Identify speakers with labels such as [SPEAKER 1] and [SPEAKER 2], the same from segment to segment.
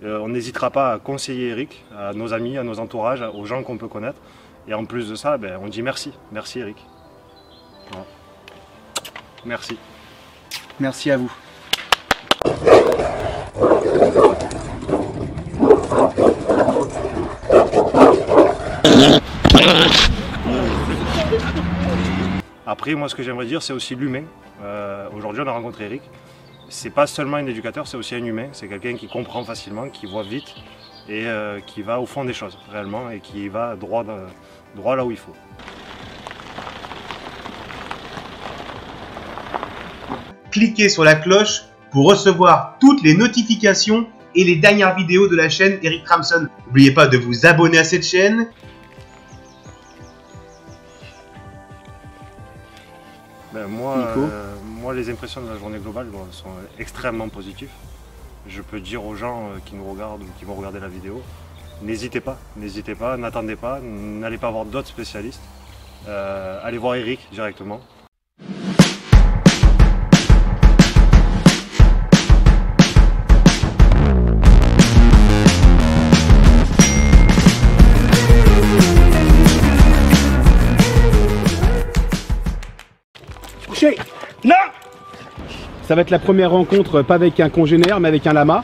[SPEAKER 1] On n'hésitera pas à conseiller Eric, à nos amis, à nos entourages, aux gens qu'on peut connaître. Et en plus de ça, ben, on dit merci. Merci Eric. Voilà. Merci.
[SPEAKER 2] Merci à vous.
[SPEAKER 1] Après, moi, ce que j'aimerais dire, c'est aussi l'humain. Aujourd'hui, on a rencontré Eric. C'est pas seulement un éducateur, c'est aussi un humain. C'est quelqu'un qui comprend facilement, qui voit vite et qui va au fond des choses, réellement, et qui va droit là où il faut.
[SPEAKER 3] Cliquez sur la cloche pour recevoir toutes les notifications et les dernières vidéos de la chaîne Eric Tramson. N'oubliez pas de vous abonner à cette chaîne.
[SPEAKER 1] Ben moi, les impressions de la journée globale sont extrêmement positives. Je peux dire aux gens qui nous regardent ou qui vont regarder la vidéo, n'hésitez pas, n'attendez pas, n'allez pas voir d'autres spécialistes. Allez voir Eric directement.
[SPEAKER 2] Non! Ça va être la première rencontre, pas avec un congénère, mais avec un lama.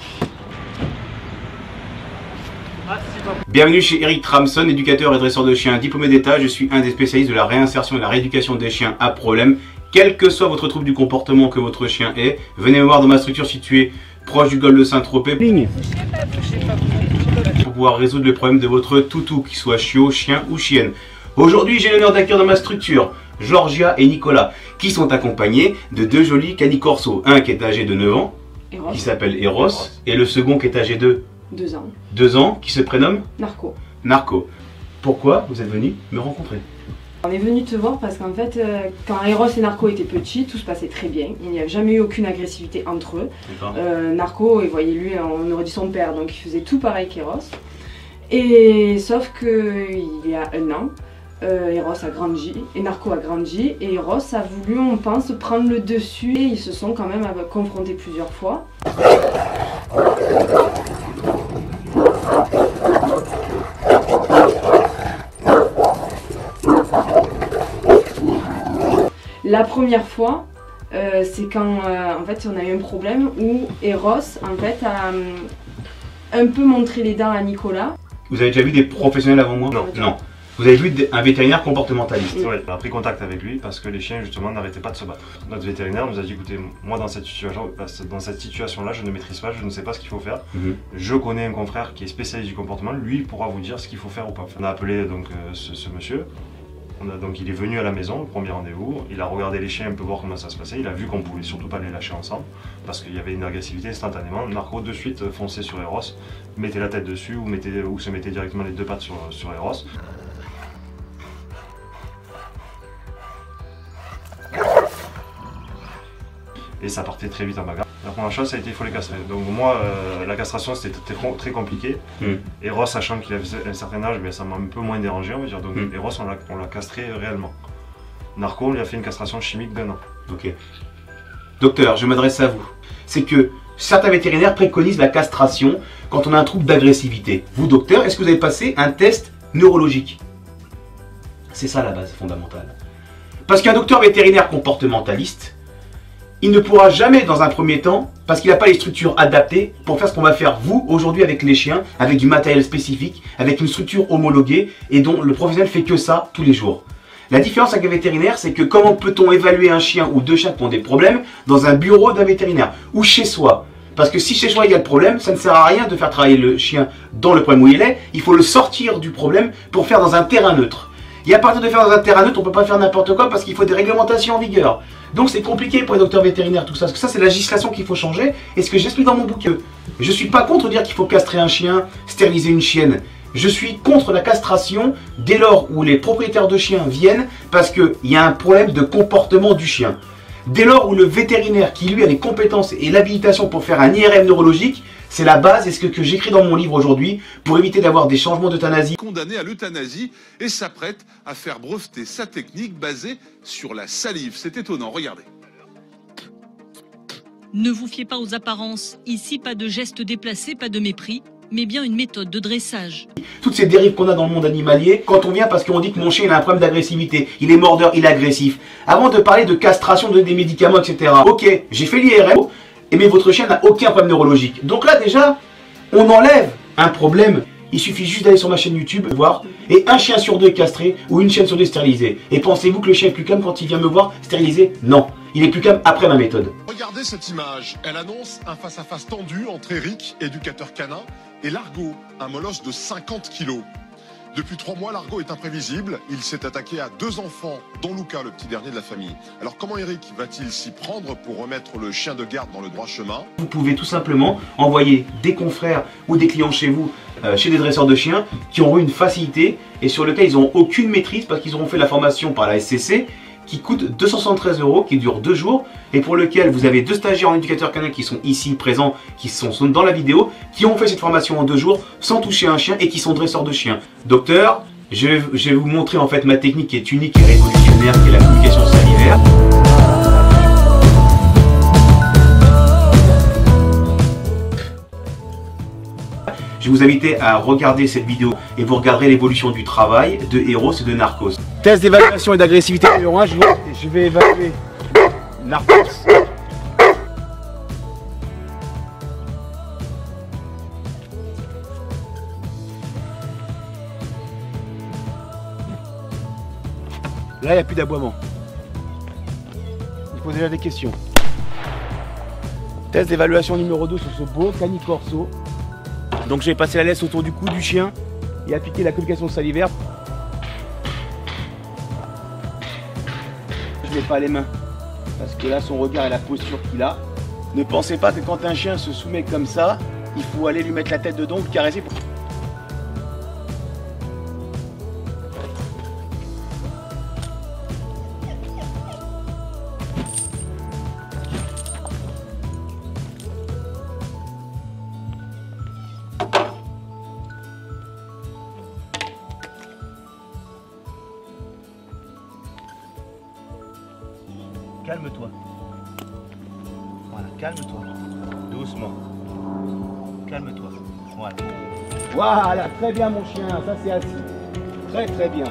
[SPEAKER 4] Bienvenue chez Eric Tramson, éducateur et dresseur de chiens diplômé d'État. Je suis un des spécialistes de la réinsertion et de la rééducation des chiens à problème. Quel que soit votre trouble du comportement que votre chien ait, venez me voir dans ma structure située proche du golfe de Saint-Tropez pour pouvoir résoudre le problème de votre toutou, qu'il soit chiot, chien ou chienne. Aujourd'hui, j'ai l'honneur d'accueillir dans ma structure Georgia et Nicolas, qui sont accompagnés de deux jolis canicorsos. Un qui est âgé de 9 ans, qui s'appelle Eros, et le second qui est âgé de
[SPEAKER 5] 2 ans.
[SPEAKER 4] 2 ans, qui se prénomme
[SPEAKER 5] Narco.
[SPEAKER 4] Narco. Pourquoi vous êtes venu me rencontrer?
[SPEAKER 5] On est venu te voir parce qu'en fait, quand Eros et Narco étaient petits, tout se passait très bien. Il n'y a jamais eu aucune agressivité entre eux. Narco, et voyez-lui, on aurait dit son père, donc il faisait tout pareil qu'Eros. Et sauf qu'il y a 1 an, Eros a grandi, et Narco a grandi, et Eros a voulu, on pense, prendre le dessus, et ils se sont quand même confrontés plusieurs fois. La première fois, c'est quand en fait, on a eu un problème où Eros en fait, a un peu montré les dents à Nicolas.
[SPEAKER 4] Vous avez déjà vu des professionnels avant moi? Non. Non. Vous avez vu un vétérinaire comportementaliste?
[SPEAKER 1] Oui, on a pris contact avec lui parce que les chiens justement n'arrêtaient pas de se battre. Notre vétérinaire nous a dit écoutez, moi dans cette situation-là, je ne maîtrise pas, je ne sais pas ce qu'il faut faire. Je connais un confrère qui est spécialiste du comportement, lui pourra vous dire ce qu'il faut faire ou pas faire. On a appelé donc ce monsieur. Donc il est venu à la maison, le premier rendez-vous, il a regardé les chiens un peu voir comment ça se passait, il a vu qu'on ne pouvait surtout pas les lâcher ensemble parce qu'il y avait une agressivité instantanément. Narco de suite fonçait sur Eros, mettait la tête dessus ou se mettait directement les 2 pattes sur Eros. Et ça partait très vite en bagarre. La première chose, ça a été il faut les castrer. Donc moi, la castration c'était très compliqué. Eros, sachant qu'il avait un certain âge, ça m'a un peu moins dérangé, on va dire. Donc Eros, on l'a castré réellement. Narco, on lui a fait une castration chimique d'1 an.
[SPEAKER 4] Ok. Docteur, je m'adresse à vous. C'est que certains vétérinaires préconisent la castration quand on a un trouble d'agressivité. Vous, docteur, est-ce que vous avez passé un test neurologique? C'est ça la base fondamentale. Parce qu'un docteur vétérinaire comportementaliste, il ne pourra jamais dans un premier temps, parce qu'il n'a pas les structures adaptées pour faire ce qu'on va faire vous aujourd'hui avec les chiens, avec du matériel spécifique, avec une structure homologuée et dont le professionnel fait que ça tous les jours. La différence avec un vétérinaire, c'est que comment peut-on évaluer un chien ou 2 chiens qui ont des problèmes dans un bureau d'un vétérinaire ou chez soi? Parce que si chez soi il y a le problème, ça ne sert à rien de faire travailler le chien dans le problème où il est, il faut le sortir du problème pour faire dans un terrain neutre. Et à partir de faire dans un terrain neutre, on ne peut pas faire n'importe quoi parce qu'il faut des réglementations en vigueur. Donc c'est compliqué pour les docteurs vétérinaires tout ça, parce que ça c'est la législation qu'il faut changer, et ce que j'explique dans mon bouquin. Je ne suis pas contre dire qu'il faut castrer un chien, stériliser une chienne. Je suis contre la castration dès lors où les propriétaires de chiens viennent parce qu'il y a un problème de comportement du chien. Dès lors où le vétérinaire qui lui a les compétences et l'habilitation pour faire un IRM neurologique, c'est la base, et ce que j'écris dans mon livre aujourd'hui, pour éviter d'avoir des changements d'euthanasie.
[SPEAKER 6] Condamné à l'euthanasie et s'apprête à faire breveter sa technique basée sur la salive. C'est étonnant, regardez.
[SPEAKER 7] Ne vous fiez pas aux apparences. Ici, pas de gestes déplacés, pas de mépris, mais bien une méthode de dressage.
[SPEAKER 4] Toutes ces dérives qu'on a dans le monde animalier, quand on vient parce qu'on dit que mon chien il a un problème d'agressivité, il est mordeur, il est agressif. Avant de parler de castration, de des médicaments, etc. Ok, j'ai fait l'IRM, mais votre chien n'a aucun problème neurologique. Donc là déjà, on enlève un problème. Il suffit juste d'aller sur ma chaîne YouTube, voir, et un chien sur deux est castré, ou une chienne sur deux est stérilisée. Et pensez-vous que le chien est plus calme quand il vient me voir stérilisé? Non, il est plus calme après ma méthode.
[SPEAKER 6] Regardez cette image. Elle annonce un face-à-face tendu entre Eric, éducateur canin, et Largo, un molosse de 50 kilos. Depuis 3 mois, Largo est imprévisible. Il s'est attaqué à 2 enfants, dont Luca, le petit dernier de la famille. Alors comment Eric va-t-il s'y prendre pour remettre le chien de garde dans le droit chemin?
[SPEAKER 4] Vous pouvez tout simplement envoyer des confrères ou des clients chez vous, chez des dresseurs de chiens, qui auront une facilité et sur lequel ils n'auront aucune maîtrise parce qu'ils auront fait la formation par la SCC, qui coûte 273 €, qui dure 2 jours et pour lequel vous avez 2 stagiaires en éducateur canin qui sont ici présents, qui sont dans la vidéo, qui ont fait cette formation en 2 jours sans toucher un chien et qui sont dresseurs de chiens. Docteur, je vais vous montrer en fait ma technique qui est unique et révolutionnaire, qui est la communication salivaire. Je vais vous inviter à regarder cette vidéo et vous regarderez l'évolution du travail de Eros et de Narcos.
[SPEAKER 2] Test d'évaluation et d'agressivité numéro 1, je vais évaluer Narcos. Là, il n'y a plus d'aboiement. Il pose déjà des questions. Test d'évaluation numéro 2 sur ce beau canicorso. Donc j'ai passé la laisse autour du cou du chien et appliqué la communication salivaire. Je ne mets pas les mains parce que là son regard et la posture qu'il a. Ne pensez pas que quand un chien se soumet comme ça, il faut aller lui mettre la tête dedans ou le caresser. Calme-toi. Voilà, calme-toi. Doucement. Calme-toi. Voilà. Voilà, très bien mon chien, ça c'est assis. Très très bien.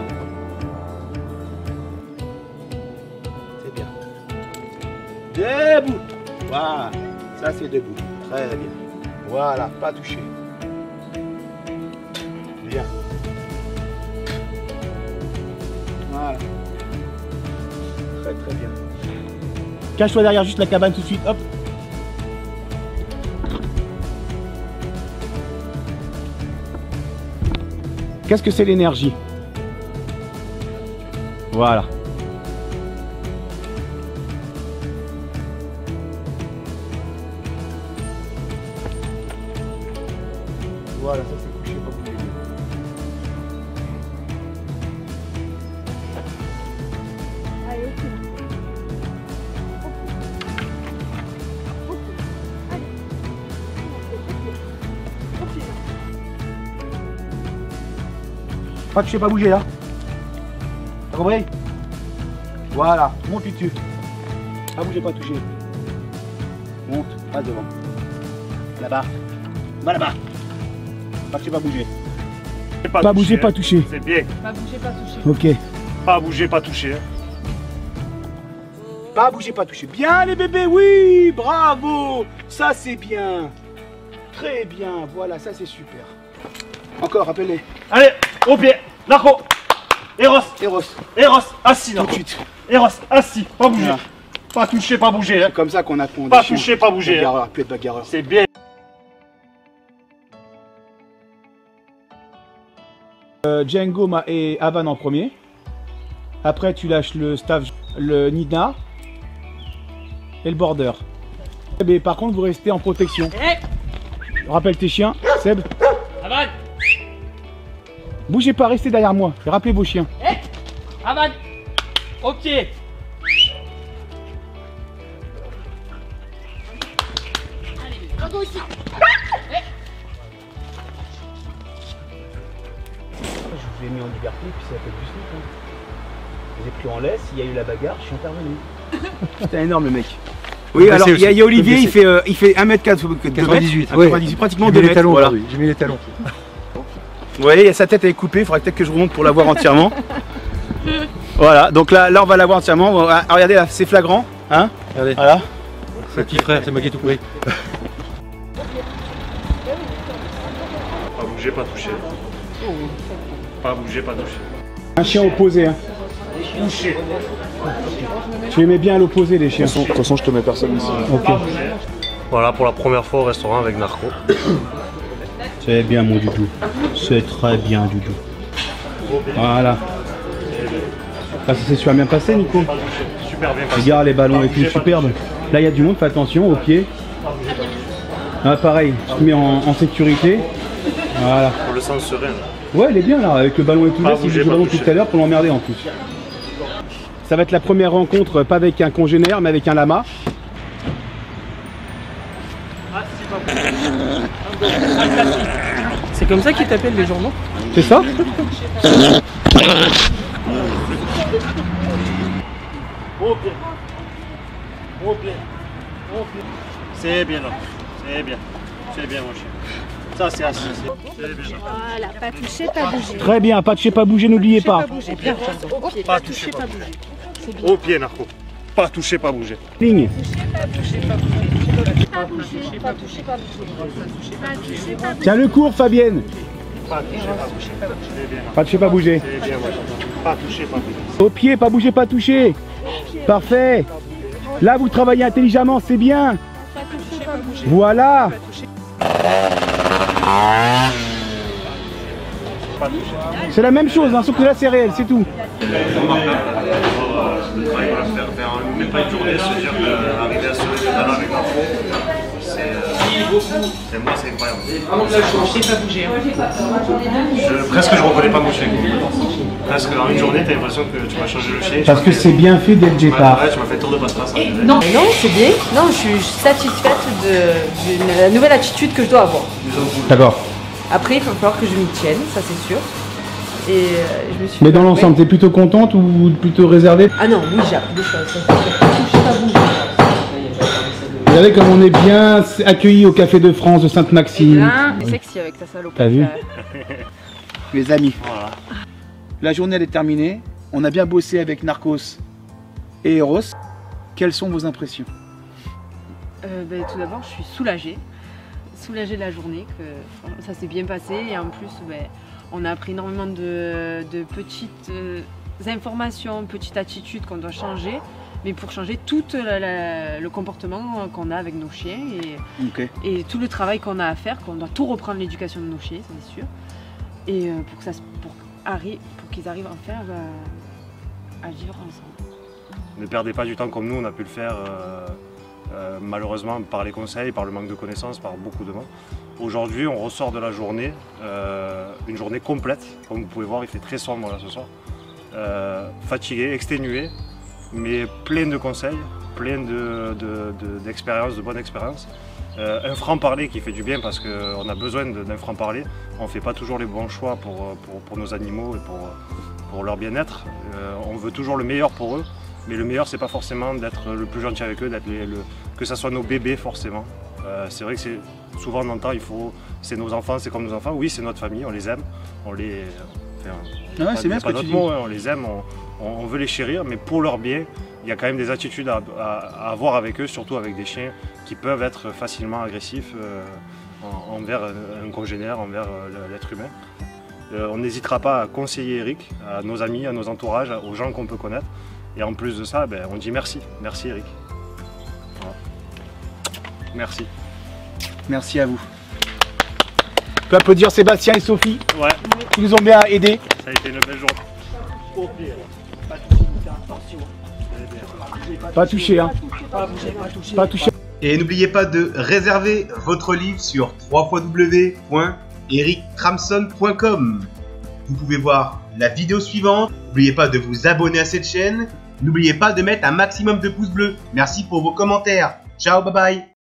[SPEAKER 2] C'est bien. Debout. Voilà, ça c'est debout. Très bien. Voilà, pas touché. Bien. Voilà. Très très bien. Cache-toi derrière juste la cabane tout de suite, hop. Qu'est-ce que c'est l'énergie? Voilà. Voilà, ça c'est couché, pas bouger.
[SPEAKER 5] Allez, ok.
[SPEAKER 2] Pas toucher, pas bouger là. T'as compris? Voilà, monte dessus. Pas bouger, pas toucher. Monte, passe devant. Là-bas. Va là-bas. Pas toucher, pas bouger. Pas bouger, pas toucher.
[SPEAKER 1] C'est bien.
[SPEAKER 5] Pas bouger, pas toucher.
[SPEAKER 2] Ok.
[SPEAKER 1] Pas bouger, pas toucher.
[SPEAKER 2] Pas bouger, pas toucher. Bien les bébés, oui. Bravo. Ça c'est bien. Très bien. Voilà, ça c'est super. Encore, rappelez-les.
[SPEAKER 1] Allez, au pied. Narco. Eros.
[SPEAKER 2] Eros.
[SPEAKER 1] Eros, assis.
[SPEAKER 2] Tout
[SPEAKER 1] Narco.
[SPEAKER 2] de suite.
[SPEAKER 1] Eros, assis. Pas bouger.
[SPEAKER 2] Voilà.
[SPEAKER 1] Pas toucher, pas bouger.
[SPEAKER 2] C'est comme ça qu'on apprend.
[SPEAKER 1] Pas toucher, pas bouger.
[SPEAKER 2] Bagarreur, plus être bagarreur.
[SPEAKER 1] C'est bien.
[SPEAKER 2] Django et Havan en premier. Après tu lâches le staff, le Nina et le border. Mais par contre vous restez en protection. Rappelle tes chiens, Seb.
[SPEAKER 8] Havan.
[SPEAKER 2] Bougez pas, restez derrière moi. Rappelez vos chiens.
[SPEAKER 8] Havan. Au pied.
[SPEAKER 5] Largo aussi.
[SPEAKER 2] Je vous ai mis en liberté puis ça fait plus simple. Hein. Je vous ai pris en laisse, il y a eu la bagarre, je suis intervenu. Putain énorme le mec. Oui, alors il y a Olivier, il fait 1m98, pratiquement 2 mètres. Voilà. J'ai mis les talons. Vous voyez, sa tête elle est coupée, il faudrait peut-être que je remonte pour la voir entièrement. Voilà, donc là on va la voir entièrement. Ah, regardez là, c'est flagrant. Hein, regardez. Voilà. C'est petit frère, c'est moi qui ai tout coupé.
[SPEAKER 1] Pas bouger, pas toucher. Pas bouger, pas toucher.
[SPEAKER 2] Un chien opposé. Hein.
[SPEAKER 1] Toucher.
[SPEAKER 2] Tu aimais bien à l'opposé les chiens.
[SPEAKER 1] De toute façon, je te mets personne ici.
[SPEAKER 2] Ok.
[SPEAKER 1] Voilà pour la première fois au restaurant avec Narco.
[SPEAKER 2] C'est bien mon doudou. C'est très bien doudou. Voilà. Ça s'est super bien passé Nico.
[SPEAKER 1] Super bien passé.
[SPEAKER 2] Regarde les ballons et tout, superbe. Là il y a du monde, fais attention aux pieds. Ah, pareil, tu te mets en sécurité. Voilà.
[SPEAKER 1] On le sent serein.
[SPEAKER 2] Ouais, il est bien là, avec le ballon et tout. Là, si je joue le ballon tout à l'heure pour l'emmerder en plus. Ça va être la première rencontre, pas avec un congénère, mais avec un lama.
[SPEAKER 8] C'est comme ça qu'ils t'appellent les journaux?
[SPEAKER 2] C'est ça?
[SPEAKER 1] C'est bien là. C'est bien. C'est bien mon chien. Ça c'est assis. C'est bien.
[SPEAKER 9] Voilà, pas toucher, pas bouger.
[SPEAKER 2] Très bien, pas toucher, pas bouger, n'oubliez pas.
[SPEAKER 1] Pas toucher, pas bouger. Au pied Narco. Pas toucher, pas bouger.
[SPEAKER 2] Ligne. Tiens le cours Fabienne.
[SPEAKER 1] Pas toucher, pas bouger.
[SPEAKER 2] Pas toucher, pas bouger.
[SPEAKER 1] C'est bien mon chien. Pas toucher, pas bouger.
[SPEAKER 2] Au pied, pas bouger, pas toucher. Parfait. Là vous travaillez intelligemment, c'est bien. Voilà. C'est la même chose, hein, sauf que là c'est réel, c'est tout.
[SPEAKER 1] Le travail qu'on va faire même pas une journée, se dire qu'arriver à se lever tout à l'heure avec l'enfant, c'est moi, c'est incroyable. Presque je reconnais pas mon chien. Presque dans une journée, t'as l'impression que tu vas changer le chien.
[SPEAKER 2] Parce que c'est bien fait dès le départ.
[SPEAKER 1] Ouais, tu m'as fait tour de passe-passe.
[SPEAKER 5] Non, c'est bien. Non, je suis satisfaite de la nouvelle attitude que je dois avoir.
[SPEAKER 2] D'accord.
[SPEAKER 5] Après, il va falloir que je m'y tienne, ça c'est sûr. Et je me suis.
[SPEAKER 2] Mais dans l'ensemble, t'es plutôt contente ou plutôt réservée?
[SPEAKER 5] Ah non, oui, j'ai appris des choses. Ça, c'est sûr. Pas bouger.
[SPEAKER 2] Vous savez comme on est bien accueillis au Café de France de Sainte-Maxime.
[SPEAKER 5] C'est sexy avec ta salope.
[SPEAKER 2] T'as vu? Les amis, la journée elle est terminée. On a bien bossé avec Narcos et Eros. Quelles sont vos impressions?
[SPEAKER 5] Tout d'abord, je suis soulagée. Soulagée de la journée, que ça s'est bien passé. Et en plus, on a appris énormément de petites informations, petites attitudes qu'on doit changer. Mais pour changer tout le comportement qu'on a avec nos chiens et tout le travail qu'on a à faire, qu'on doit tout reprendre l'éducation de nos chiens, c'est sûr. Et pour qu'ils arrivent enfin à vivre ensemble.
[SPEAKER 1] Ne perdez pas du temps comme nous, on a pu le faire malheureusement par les conseils, par le manque de connaissances, par beaucoup de monde. Aujourd'hui, on ressort de la journée, une journée complète. Comme vous pouvez voir, il fait très sombre là ce soir. Fatigué, exténué, mais plein de conseils, plein d'expériences, de bonnes expériences. Un franc-parler qui fait du bien parce qu'on a besoin d'un franc-parler. On ne fait pas toujours les bons choix pour nos animaux et pour leur bien-être. On veut toujours le meilleur pour eux, mais le meilleur c'est pas forcément d'être le plus gentil avec eux, que ce soit nos bébés forcément. C'est vrai que souvent on entend c'est nos enfants, c'est comme nos enfants. Oui, c'est notre famille, on les aime, on les...
[SPEAKER 2] c'est bien ce que tu dis.
[SPEAKER 1] On les aime, on veut les chérir, mais pour leur bien, il y a quand même des attitudes à avoir avec eux, surtout avec des chiens qui peuvent être facilement agressifs envers un congénère, envers l'être humain. On n'hésitera pas à conseiller Eric, à nos amis, à nos entourages, aux gens qu'on peut connaître. Et en plus de ça, on dit merci. Merci Eric. Voilà. Merci.
[SPEAKER 2] Merci à vous. On peut applaudir Sébastien et Sophie.
[SPEAKER 1] Ouais.
[SPEAKER 2] Qui nous ont bien aidés.
[SPEAKER 1] Ça a été une belle journée. Au pire.
[SPEAKER 2] Pas touché, hein. Pas touché.
[SPEAKER 3] Et n'oubliez pas de réserver votre livre sur www.erictramson.com. Vous pouvez voir la vidéo suivante. N'oubliez pas de vous abonner à cette chaîne. N'oubliez pas de mettre un maximum de pouces bleus. Merci pour vos commentaires. Ciao, bye bye.